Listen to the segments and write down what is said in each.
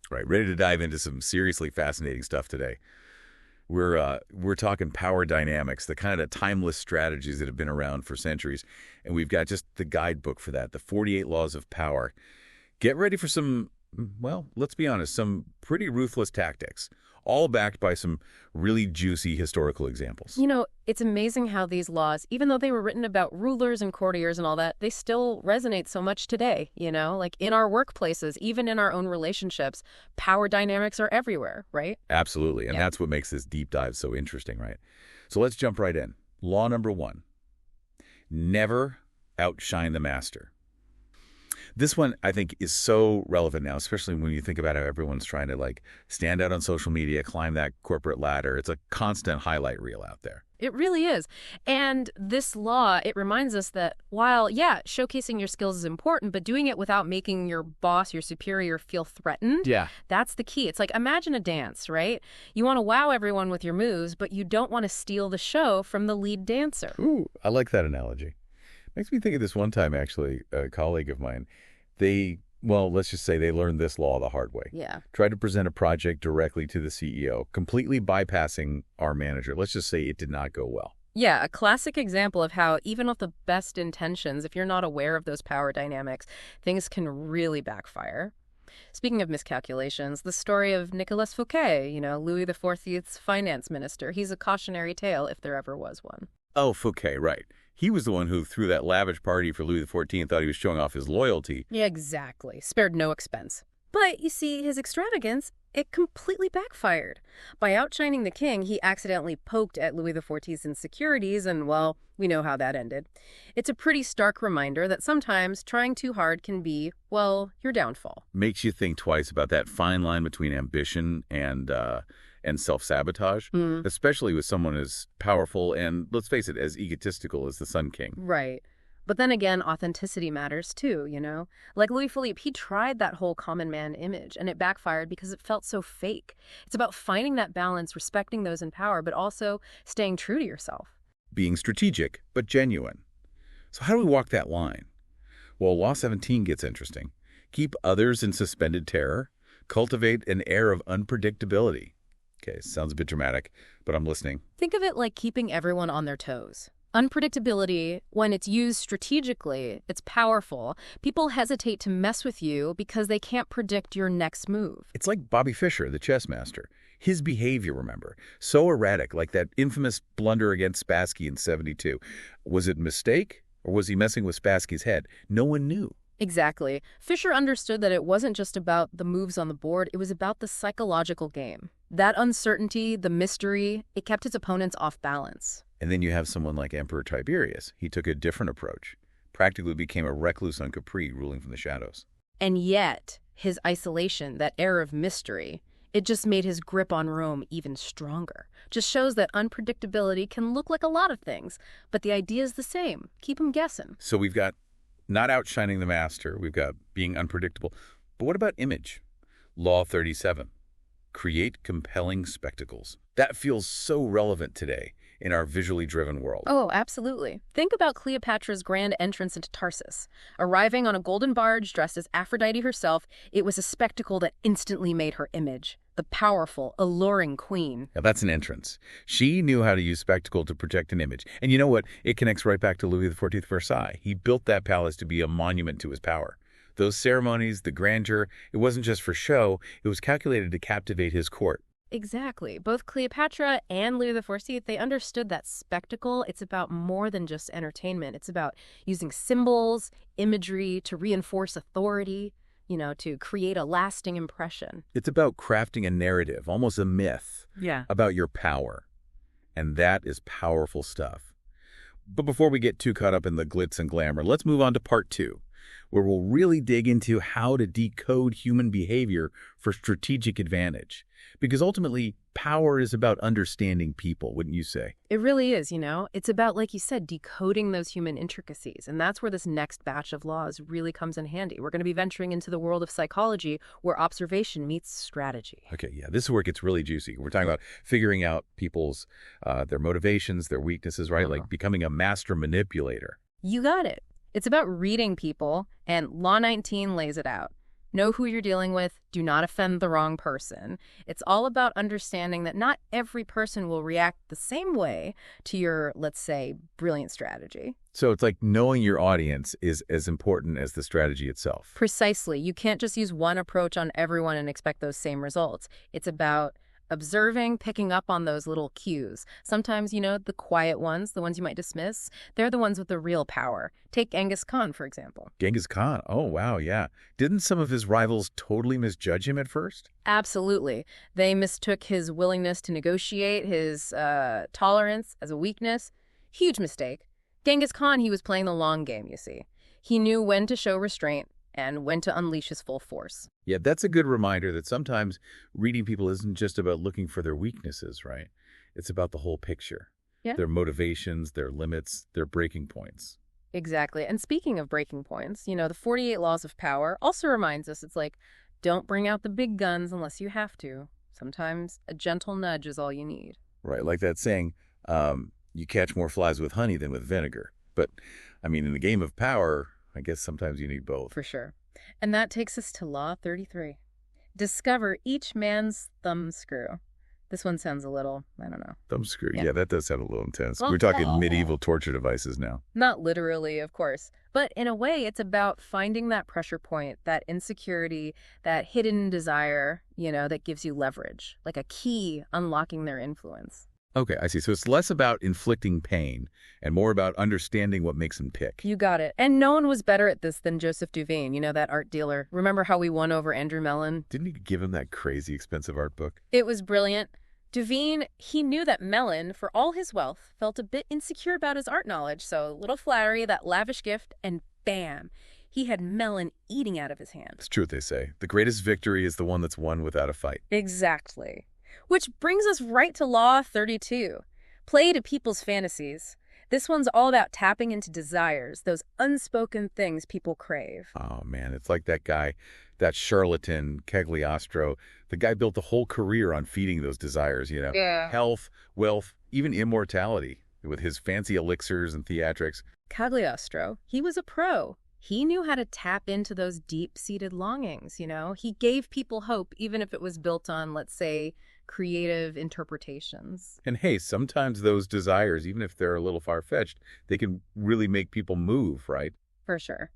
Right, ready to dive into some seriously fascinating stuff today. We're talking power dynamics, the kind of timeless strategies that have been around for centuries, and we've got just the guidebook for that, the 48 Laws of Power. Get ready for some, well, let's be honest, some pretty ruthless tactics, all backed by some really juicy historical examples. It's amazing how these laws, even though they were written about rulers and courtiers and all that, they still resonate so much today, like in our workplaces, even in our own relationships, power dynamics are everywhere, right? Absolutely, and Yeah. that's what makes this deep dive so interesting, right? So let's jump right in. Law number 1, never outshine the master. This one, I think, is so relevant now, especially when you think about how everyone's trying to, stand out on social media, climb that corporate ladder. It's a constant highlight reel out there. It really is. And this law, it reminds us that while, yeah, showcasing your skills is important, but doing it without making your boss, your superior, feel threatened, Yeah. that's the key. It's like, imagine a dance, right? You want to wow everyone with your moves, but you don't want to steal the show from the lead dancer. Ooh, I like that analogy. Makes me think of this one time, actually, a colleague of mine. Let's just say they learned this law the hard way. Yeah. Tried to present a project directly to the CEO, completely bypassing our manager. Let's just say it did not go well. Yeah, a classic example of how even with the best intentions, if you're not aware of those power dynamics, things can really backfire. Speaking of miscalculations, the story of Nicolas Fouquet, Louis XIV's finance minister, he's a cautionary tale if there ever was one. Oh, Fouquet, right. He was the one who threw that lavish party for Louis XIV, thought he was showing off his loyalty. Yeah, exactly. Spared no expense. But, you see, his extravagance, it completely backfired. By outshining the king, he accidentally poked at Louis XIV's insecurities, and, well, we know how that ended. It's a pretty stark reminder that sometimes trying too hard can be, well, your downfall. Makes you think twice about that fine line between ambition and self-sabotage, especially with someone as powerful and, let's face it, as egotistical as the Sun King. Right. But then again, authenticity matters too, Like Louis Philippe, he tried that whole common man image, and it backfired because it felt so fake. It's about finding that balance, respecting those in power, but also staying true to yourself. Being strategic, but genuine. So how do we walk that line? Well, Law 17 gets interesting. Keep others in suspended terror. Cultivate an air of unpredictability. Okay, sounds a bit dramatic, but I'm listening. Think of it like keeping everyone on their toes. Unpredictability, when it's used strategically, it's powerful. People hesitate to mess with you because they can't predict your next move. It's like Bobby Fischer, the chess master. His behavior, remember, so erratic, like that infamous blunder against Spassky in '72. Was it a mistake, or was he messing with Spassky's head? No one knew. Exactly. Fisher understood that it wasn't just about the moves on the board, it was about the psychological game. That uncertainty, the mystery, it kept his opponents off balance. And then you have someone like Emperor Tiberius. He took a different approach, practically became a recluse on Capri, ruling from the shadows. And yet, his isolation, that air of mystery, it just made his grip on Rome even stronger. Just shows that unpredictability can look like a lot of things, but the idea is the same. Keep them guessing. So we've got not outshining the master, we've got being unpredictable. But what about image? Law 37, create compelling spectacles. That feels so relevant today in our visually driven world. Oh, absolutely. Think about Cleopatra's grand entrance into Tarsus. Arriving on a golden barge dressed as Aphrodite herself, it was a spectacle that instantly made her image. The powerful, alluring queen. Now, that's an entrance. She knew how to use spectacle to project an image. And you know what? It connects right back to Louis XIV Versailles. He built that palace to be a monument to his power. Those ceremonies, the grandeur, it wasn't just for show. It was calculated to captivate his court. Exactly. Both Cleopatra and Louis XIV, they understood that spectacle, it's about more than just entertainment. It's about using symbols, imagery to reinforce authority, to create a lasting impression. It's about crafting a narrative, almost a myth, about your power. And that is powerful stuff. But before we get too caught up in the glitz and glamour, let's move on to part 2, where we'll really dig into how to decode human behavior for strategic advantage. Because ultimately, power is about understanding people, wouldn't you say? It really is, It's about, like you said, decoding those human intricacies. And that's where this next batch of laws really comes in handy. We're going to be venturing into the world of psychology where observation meets strategy. Okay, yeah, this is where it gets really juicy. We're talking about figuring out people's, their motivations, their weaknesses, right? Like becoming a master manipulator. You got it. It's about reading people, and Law 19 lays it out. Know who you're dealing with. Do not offend the wrong person. It's all about understanding that not every person will react the same way to your, let's say, brilliant strategy. So it's like knowing your audience is as important as the strategy itself. Precisely. You can't just use one approach on everyone and expect those same results. It's about observing, picking up on those little cues. Sometimes, the quiet ones, the ones you might dismiss, they're the ones with the real power. Take Genghis Khan, for example. Genghis Khan. Oh, wow, yeah. Didn't some of his rivals totally misjudge him at first? Absolutely. They mistook his willingness to negotiate, his tolerance as a weakness. Huge mistake. Genghis Khan, he was playing the long game, you see. He knew when to show restraint and when to unleash his full force. Yeah, that's a good reminder that sometimes reading people isn't just about looking for their weaknesses, right? It's about the whole picture. Yeah. Their motivations, their limits, their breaking points. Exactly. And speaking of breaking points, the 48 Laws of Power also reminds us, it's like, don't bring out the big guns unless you have to. Sometimes a gentle nudge is all you need. Right, like that saying, you catch more flies with honey than with vinegar. But, in the game of power, I guess sometimes you need both. For sure. And that takes us to Law 33. Discover each man's thumbscrew. This one sounds a little, I don't know. Thumbscrew. Yeah, that does sound a little intense. Well, We're talking medieval torture devices now. Not literally, of course. But in a way, it's about finding that pressure point, that insecurity, that hidden desire, that gives you leverage, like a key unlocking their influence. Okay, I see. So it's less about inflicting pain and more about understanding what makes him tick. You got it. And no one was better at this than Joseph Duveen, that art dealer. Remember how we won over Andrew Mellon? Didn't he give him that crazy expensive art book? It was brilliant. Duveen, he knew that Mellon, for all his wealth, felt a bit insecure about his art knowledge. So a little flattery, that lavish gift, and bam, he had Mellon eating out of his hand. It's true what they say. The greatest victory is the one that's won without a fight. Exactly. Which brings us right to Law 32. Play to people's fantasies. This one's all about tapping into desires, those unspoken things people crave. Oh, man, it's like that guy, that charlatan, Cagliostro. The guy built a whole career on feeding those desires, Yeah. Health, wealth, even immortality, with his fancy elixirs and theatrics. Cagliostro, he was a pro. He knew how to tap into those deep-seated longings, He gave people hope, even if it was built on, let's say, creative interpretations. And hey, sometimes those desires, even if they're a little far-fetched, they can really make people move, right? For sure.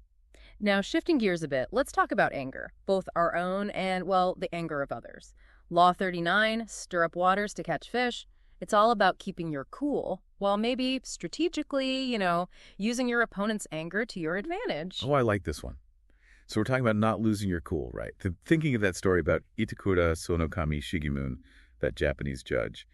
Now, shifting gears a bit, let's talk about anger, both our own and, the anger of others. Law 39, stir up waters to catch fish. It's all about keeping your cool, while maybe strategically, using your opponent's anger to your advantage. Oh, I like this one. So we're talking about not losing your cool, right? Thinking of that story about Itakura Sonokami Shigemon, that Japanese judge.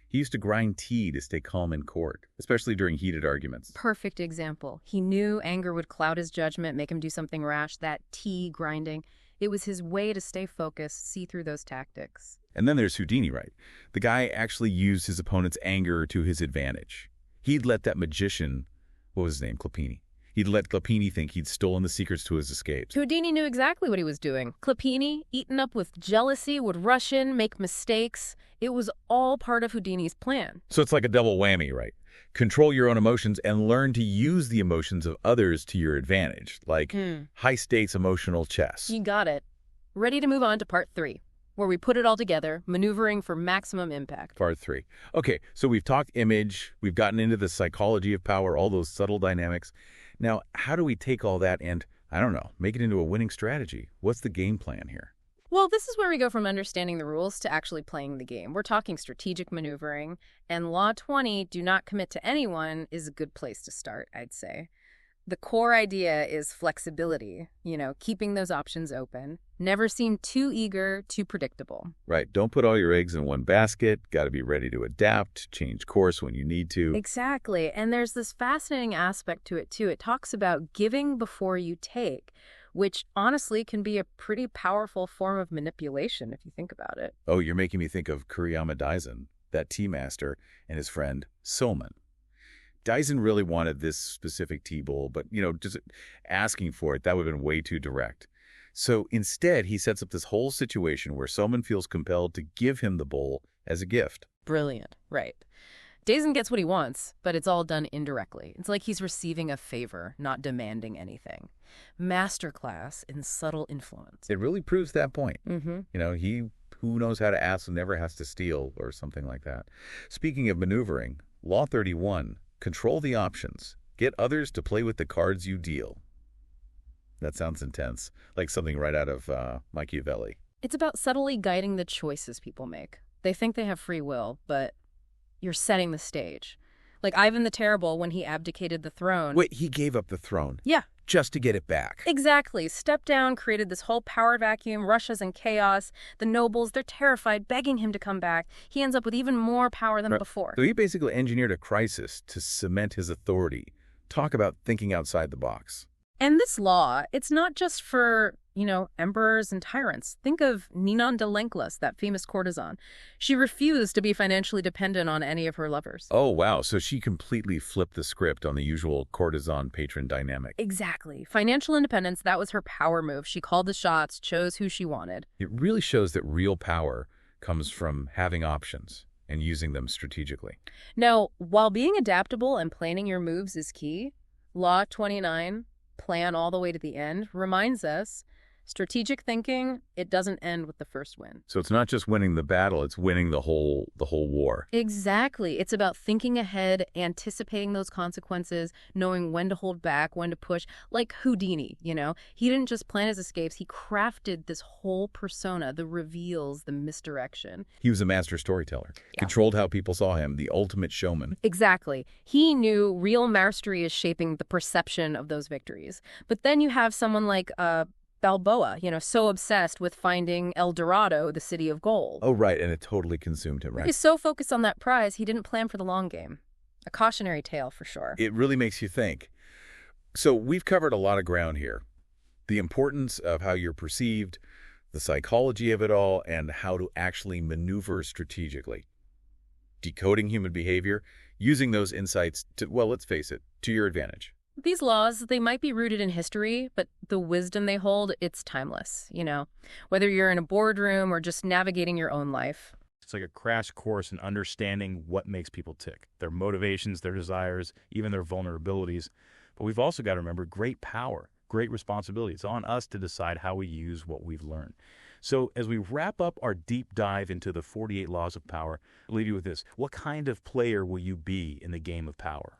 He used to grind tea to stay calm in court, especially during heated arguments. Perfect example. He knew anger would cloud his judgment, make him do something rash, that tea grinding. It was his way to stay focused, see through those tactics. And then there's Houdini, right? The guy actually used his opponent's anger to his advantage. He'd let that magician, what was his name, Clapini? He'd let Clapini think he'd stolen the secrets to his escapes. Houdini knew exactly what he was doing. Clapini, eaten up with jealousy, would rush in, make mistakes. It was all part of Houdini's plan. So it's like a double whammy, right? Control your own emotions and learn to use the emotions of others to your advantage, like high-stakes emotional chess. You got it. Ready to move on to part 3, where we put it all together, maneuvering for maximum impact. Part 3. Okay, so we've talked image, we've gotten into the psychology of power, all those subtle dynamics. Now, how do we take all that and, make it into a winning strategy? What's the game plan here? Well, this is where we go from understanding the rules to actually playing the game. We're talking strategic maneuvering, and Law 20, do not commit to anyone, is a good place to start, I'd say. The core idea is flexibility, keeping those options open. Never seem too eager, too predictable. Right. Don't put all your eggs in one basket. Got to be ready to adapt, change course when you need to. Exactly. And there's this fascinating aspect to it, too. It talks about giving before you take, which honestly can be a pretty powerful form of manipulation if you think about it. Oh, you're making me think of Kuriyama Daisen, that tea master, and his friend Soman. Daisen really wanted this specific tea bowl, but, just asking for it, that would have been way too direct. So instead, he sets up this whole situation where Soman feels compelled to give him the bowl as a gift. Brilliant, right. Dazen gets what he wants, but it's all done indirectly. It's like he's receiving a favor, not demanding anything. Masterclass in subtle influence. It really proves that point. Mm-hmm. He who knows how to ask never has to steal, or something like that. Speaking of maneuvering, Law 31, control the options. Get others to play with the cards you deal. That sounds intense, like something right out of Machiavelli. It's about subtly guiding the choices people make. They think they have free will, but you're setting the stage. Like Ivan the Terrible when he abdicated the throne. Wait, he gave up the throne? Yeah. Just to get it back? Exactly. Stepped down, created this whole power vacuum. Russia's in chaos. The nobles, they're terrified, begging him to come back. He ends up with even more power than before. So he basically engineered a crisis to cement his authority. Talk about thinking outside the box. And this law, it's not just for, emperors and tyrants. Think of Ninon de Lenclos, that famous courtesan. She refused to be financially dependent on any of her lovers. Oh, wow. So she completely flipped the script on the usual courtesan-patron dynamic. Exactly. Financial independence, that was her power move. She called the shots, chose who she wanted. It really shows that real power comes from having options and using them strategically. Now, while being adaptable and planning your moves is key, Law 29, plan all the way to the end, reminds us strategic thinking, it doesn't end with the first win. So it's not just winning the battle, it's winning the whole war. Exactly. It's about thinking ahead, anticipating those consequences, knowing when to hold back, when to push. Like Houdini, He didn't just plan his escapes, he crafted this whole persona, the reveals, the misdirection. He was a master storyteller, controlled how people saw him, the ultimate showman. Exactly. He knew real mastery is shaping the perception of those victories. But then you have someone like Balboa, so obsessed with finding El Dorado, the city of gold. Oh, right, and it totally consumed him, right? He's so focused on that prize, he didn't plan for the long game. A cautionary tale, for sure. It really makes you think. So we've covered a lot of ground here. The importance of how you're perceived, the psychology of it all, and how to actually maneuver strategically. Decoding human behavior, using those insights to, well, let's face it, to your advantage. These laws, they might be rooted in history, but the wisdom they hold, it's timeless, Whether you're in a boardroom or just navigating your own life. It's like a crash course in understanding what makes people tick, their motivations, their desires, even their vulnerabilities. But we've also got to remember great power, great responsibility. It's on us to decide how we use what we've learned. So as we wrap up our deep dive into the 48 laws of power, I'll leave you with this. What kind of player will you be in the game of power?